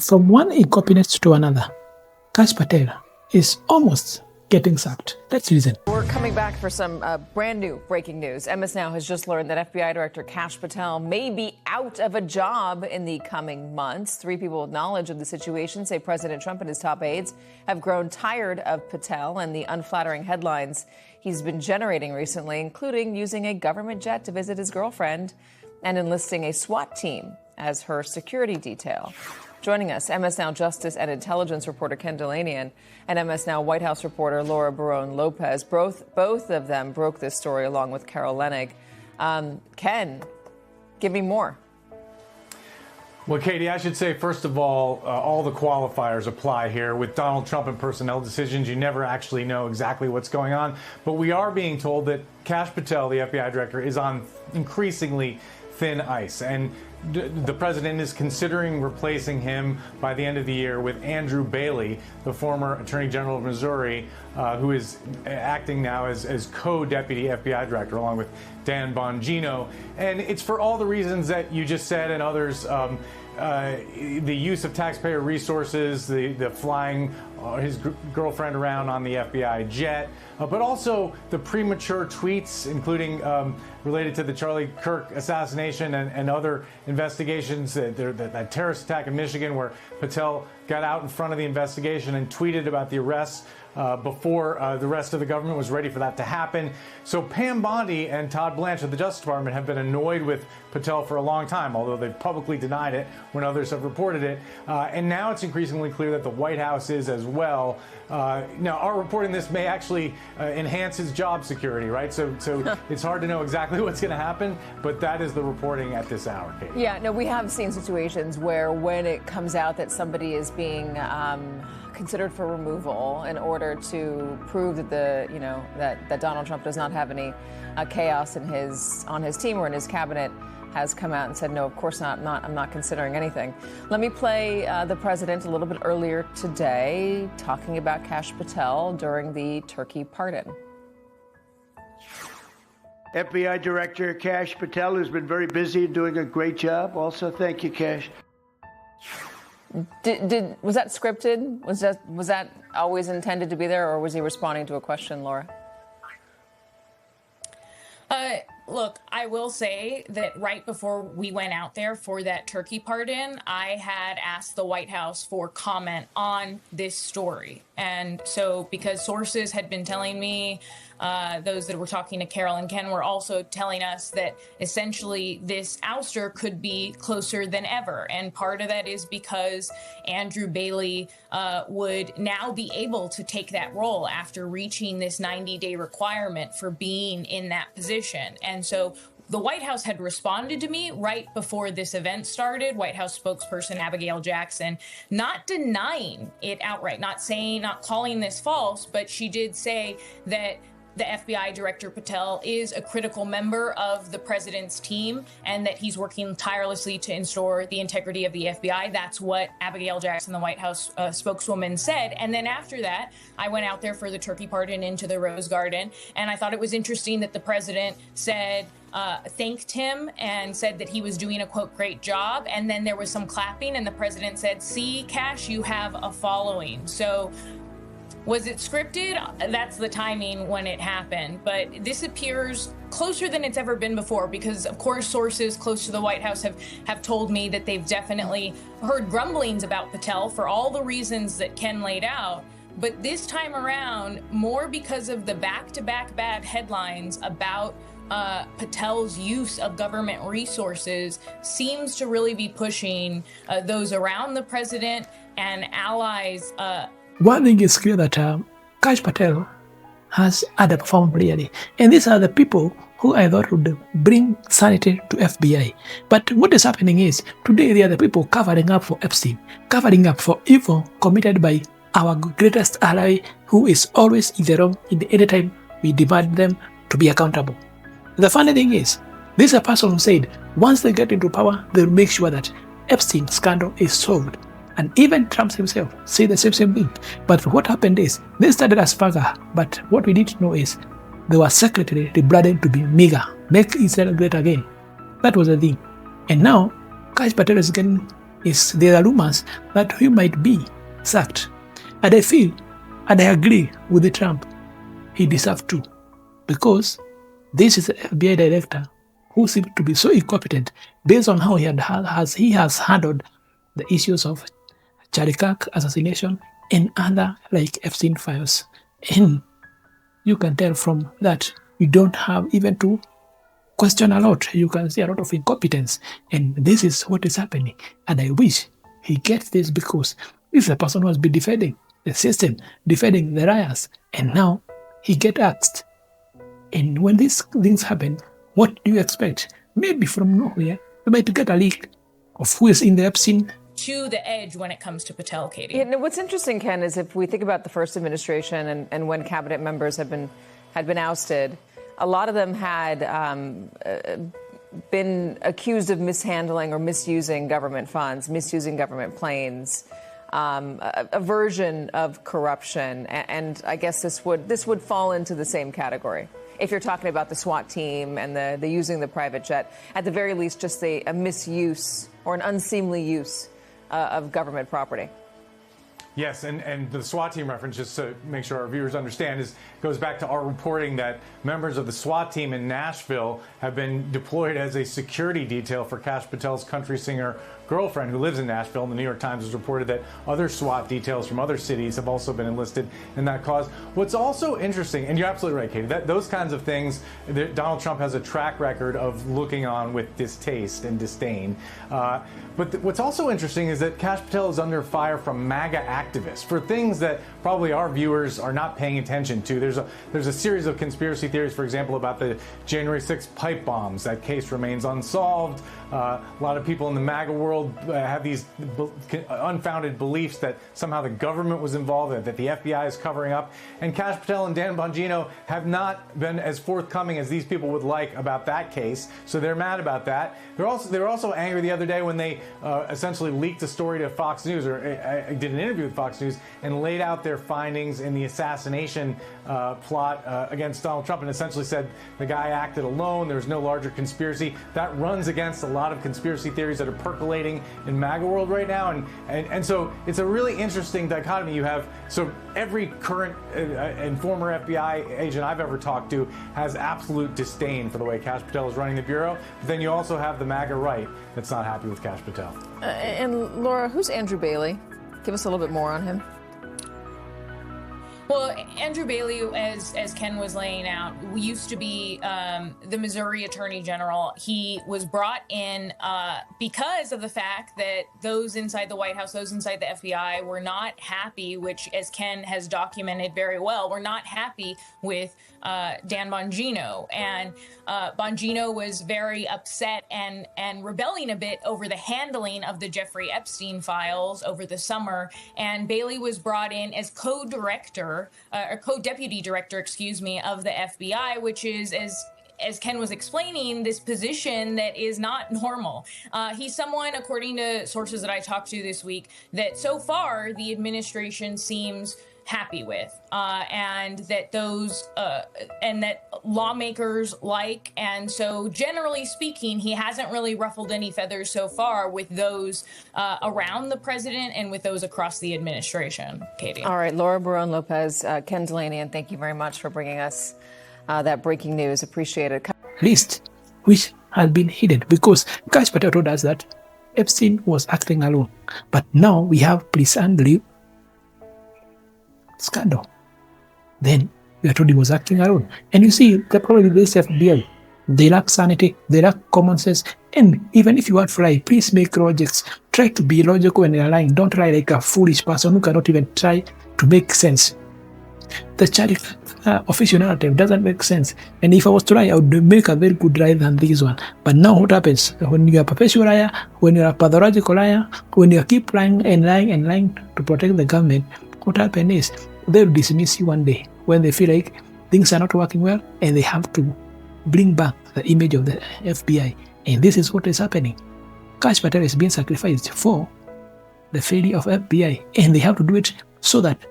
From one incompetence to another, Kash Patel is almost getting sacked. Let's listen. We're coming back for some brand new breaking news. MS Now has just learned that FBI Director Kash Patel may be out of a job in the coming months. 3 people with knowledge of the situation say President Trump and his top aides have grown tired of Patel and the unflattering headlines he's been generating recently, including using a government jet to visit his girlfriend and enlisting a SWAT team as her security detail. Joining us, MS Now Justice and Intelligence reporter Ken Delanian and MS Now White House reporter Laura Barone Lopez. Both of them broke this story along with Carol Leonnig. Ken, give me more. Well, Katie, I should say, first of all the qualifiers apply here. With Donald Trump and personnel decisions, you never actually know exactly what's going on. But we are being told that Kash Patel, the FBI director, is on increasingly thin ice. And the president is considering replacing him by the end of the year with Andrew Bailey, the former Attorney General of Missouri, who is acting now as co-deputy FBI director, along with Dan Bongino. And it's for all the reasons that you just said and others. The use of taxpayer resources, the flying his girlfriend around on the FBI jet, but also the premature tweets, including related to the Charlie Kirk assassination and other investigations, that terrorist attack in Michigan where Patel got out in front of the investigation and tweeted about the arrests before the rest of the government was ready for that to happen. So Pam Bondi and Todd Blanche of the Justice Department have been annoyed with Patel for a long time, although they've publicly denied it when others have reported it. And now it's increasingly clear that the White House is as well. Now, our reporting this may actually enhance his job security, right? So it's hard to know exactly what's going to happen, but that is the reporting at this hour, Katie. Yeah, no, we have seen situations where when it comes out that somebody is being considered for removal in order to prove that that Donald Trump does not have any chaos on his team or in his cabinet, has come out and said, no, of course not. I'm not considering anything. Let me play the president a little bit earlier today talking about Kash Patel during the Turkey pardon. FBI Director Kash Patel has been very busy and doing a great job. Also, thank you, Kash. Was that scripted? Was that always intended to be there, or was he responding to a question, Laura? Look, I will say that right before we went out there for that Turkey pardon, I had asked the White House for comment on this story. And so because sources had been telling me, those that were talking to Carol and Ken were also telling us that essentially this ouster could be closer than ever. And part of that is because Andrew Bailey would now be able to take that role after reaching this 90-day requirement for being in that position. And so the White House had responded to me right before this event started. White House spokesperson Abigail Jackson, not denying it outright, not calling this false, but she did say that the FBI Director Patel is a critical member of the president's team and that he's working tirelessly to ensure the integrity of the FBI. That's what Abigail Jackson, the White House spokeswoman, said. And then after that, I went out there for the Turkey pardon into the Rose Garden. And I thought it was interesting that the president said, thanked him and said that he was doing a, quote, great job. And then there was some clapping and the president said, see, Kash, you have a following. So was it scripted? That's the timing when it happened. But this appears closer than it's ever been before because, of course, sources close to the White House have told me that they've definitely heard grumblings about Patel for all the reasons that Ken laid out. But this time around, more because of the back-to-back bad headlines about Patel's use of government resources seems to really be pushing those around the president and allies. One thing is clear that Kash Patel has underperformed really. And these are the people who I thought would bring sanity to FBI. But what is happening is, today they are the people covering up for Epstein, covering up for evil committed by our greatest ally who is always in the wrong any time we demand them to be accountable. The funny thing is, this is a person who said once they get into power, they'll make sure that Epstein scandal is solved. And even Trump himself said the same thing. But what happened is, they started as MAGA, but what we need to know is, they were secretly rebranded to be MEGA, make Israel great again. That was the thing. And now, Kash Patel is getting is there are rumors that he might be sacked. And I feel, and I agree with the Trump, he deserves to, because this is the FBI director who seems to be so incompetent based on how he has handled the issues of Charlie Kirk assassination and other like Epstein files. And you can tell from that you don't have even to question a lot. You can see a lot of incompetence, and this is what is happening. And I wish he gets this, because this is a person who has been defending the system, defending the riots, and now he gets axed. And when these things happen, what do you expect? Maybe from nowhere, you might get a leak of who is in the Epstein. To the edge when it comes to Patel, Katie. Yeah, what's interesting, Ken, is if we think about the first administration and when cabinet members had been ousted, a lot of them had been accused of mishandling or misusing government funds, misusing government planes, a version of corruption, and I guess this would fall into the same category. If you're talking about the SWAT team and the using the private jet, at the very least, just a misuse or an unseemly use of government property. Yes, and the SWAT team reference, just to make sure our viewers understand, goes back to our reporting that members of the SWAT team in Nashville have been deployed as a security detail for Kash Patel's country singer girlfriend who lives in Nashville. And the New York Times has reported that other SWAT details from other cities have also been enlisted in that cause. What's also interesting, and you're absolutely right, Katie, that those kinds of things, Donald Trump has a track record of looking on with distaste and disdain. But what's also interesting is that Kash Patel is under fire from MAGA activists for things that probably our viewers are not paying attention to. There's a series of conspiracy theories, for example, about the January 6th pipe bombs. That case remains unsolved. A lot of people in the MAGA world have these unfounded beliefs that somehow the government was involved, that the FBI is covering up. And Kash Patel and Dan Bongino have not been as forthcoming as these people would like about that case. So they're mad about that. They were also angry the other day when they essentially leaked a story to Fox News, or did an interview with Fox News, and laid out their findings in the assassination plot against Donald Trump, and essentially said the guy acted alone, there's no larger conspiracy. That runs against a lot of conspiracy theories that are percolating in MAGA world right now, and so it's a really interesting dichotomy you have. So every current and former FBI agent I've ever talked to has absolute disdain for the way Kash Patel is running the Bureau, but then you also have the MAGA right that's not happy with Kash Patel. And Laura, who's Andrew Bailey? Give us a little bit more on him. Well, Andrew Bailey, as Ken was laying out, used to be the Missouri Attorney General. He was brought in because of the fact that those inside the White House, those inside the FBI were not happy, which, as Ken has documented very well, were not happy with Dan Bongino. And Bongino was very upset and rebelling a bit over the handling of the Jeffrey Epstein files over the summer. And Bailey was brought in as co-deputy director, of the FBI, which is, as Ken was explaining, this position that is not normal. He's someone, according to sources that I talked to this week, that so far the administration seems happy with, and that lawmakers like. And so generally speaking, he hasn't really ruffled any feathers so far with those around the president and with those across the administration. Katie. All right, Laura Barone-Lopez, Ken Delaney, and thank you very much for bringing us that breaking news. Appreciate it. List which had been hidden, because Kash Patel told us that Epstein was acting alone, but now we have police and scandal. Then we are told he was acting alone. And you see, probably this FBI, they lack sanity, they lack common sense. And even if you want to lie, please make logics. Try to be logical when you're lying. Don't lie like a foolish person who cannot even try to make sense. The Charlie official narrative doesn't make sense. And if I was to lie, I would make a very good lie than this one. But now what happens? When you're a perpetual liar, when you're a pathological liar, when you keep lying and lying and lying to protect the government, what happens is they'll dismiss you one day when they feel like things are not working well, and they have to bring back the image of the FBI. And this is what is happening. Kash Patel is being sacrificed for the failure of FBI, and they have to do it so that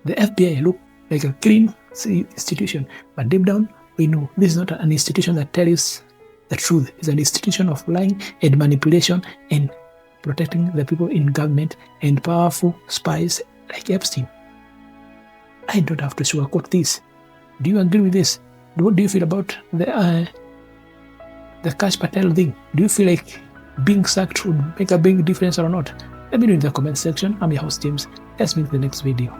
the FBI look like a clean institution. But deep down, we know this is not an institution that tells the truth. It's an institution of lying and manipulation and protecting the people in government and powerful spies like Epstein. I don't have to sugarcoat this. Do you agree with this? What do you feel about the Kash Patel thing? Do you feel like being sacked would make a big difference or not? Let me know in the comment section. I'm your host, James. Let's meet in the next video.